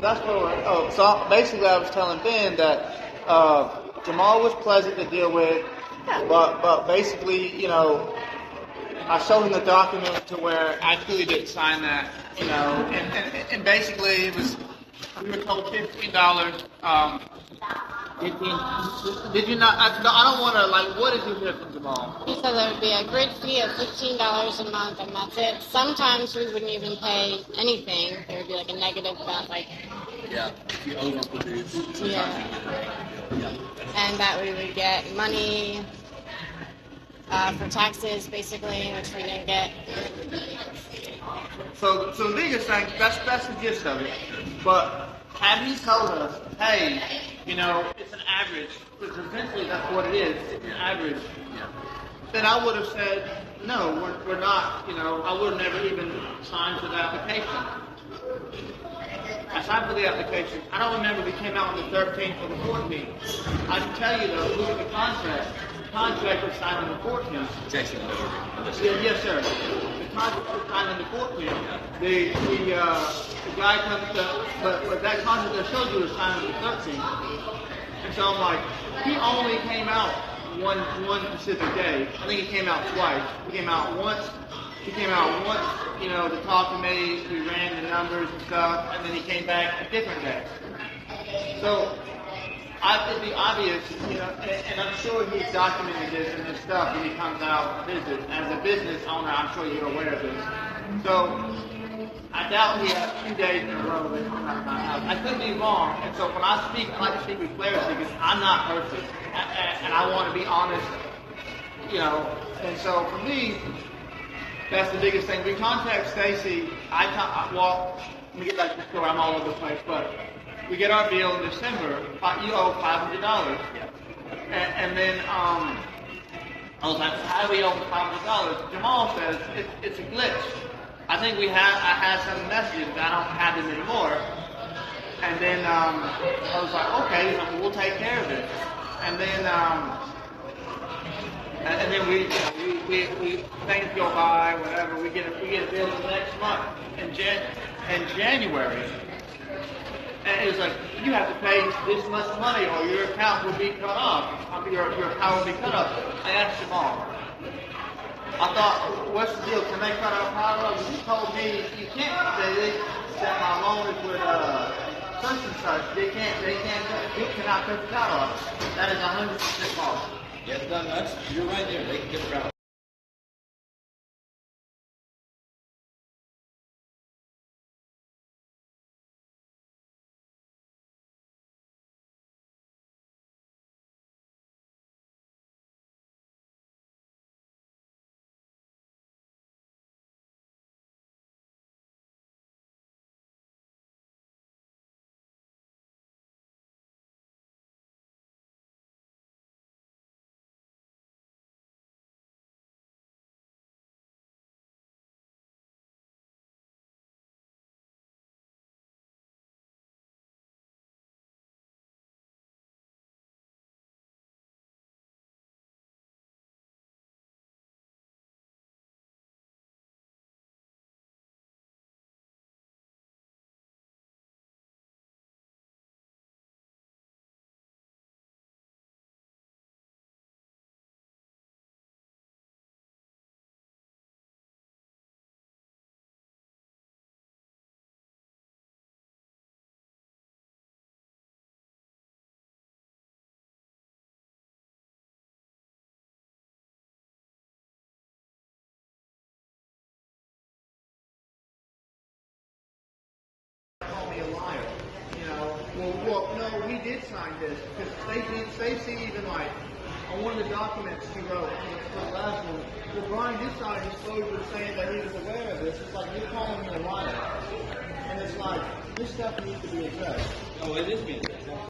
That's what we're. Oh, so basically, I was telling Ben that Jamal was pleasant to deal with, but basically, I showed him the document to where I clearly didn't sign that, and basically it was we were told $15. 15. Did you not? I don't want to What did you hear from Jamal? He said there would be a grid fee of $15 a month, and that's it. Sometimes we wouldn't even pay anything. There would be like a negative about if you overproduce. Yeah. And that we would get money for taxes, basically, which we didn't get. So the biggest thing, that's the gist of it. But had he told us, hey, it's an average, because eventually that's what it is, it's an average, then I would have said, no, we're not, I would have never even signed for the application. I signed for the application. I don't remember if we came out on the 13th or the 14th. I can tell you, though, look at the contract. The contract was signed on the 14th. Yes, sir. The contract was signed on the 14th. The guy comes to, but that contract I showed you was signed on the 13th. And so I'm like, he only came out one specific day. I think he came out twice. He came out once, to talk to me. We ran the numbers and stuff, and then he came back a different day. So it'd be obvious, and I'm sure he's documented this and this stuff when he comes out to visit. As a business owner, I'm sure you're aware of this. So I doubt he had 2 days in a row that I'm not at my house. I could be wrong, and so when I speak, I like to speak with clarity because I'm not perfect, and I want to be honest, And so for me, that's the biggest thing. We contact Stacy. Let me get back to the story. I'm all over the place, but we get our bill in December. You owe $500. And then I was like, how do we owe $500? Jamal says it's a glitch. I think I had some messages. I don't have them anymore. And then I was like, okay, we'll take care of it. And then we things go by, whatever. We get a bill the next month in January. And it was like, you have to pay this much money or your account will be cut off. Your account will be cut off. I asked Jamal. I thought, what's the deal? Can they cut our power? He told me you can't. They said my loan is with such and such. They can't. You cannot cut the power off. That is 100% false. Yes, you're right there. They can get around. No, we did sign this because Stacy even on one of the documents she wrote for the last one. Well, Brian did sign a disclosure saying that he was aware of this. It's like you're calling me a liar, and it's like this stuff needs to be addressed. Oh, it is being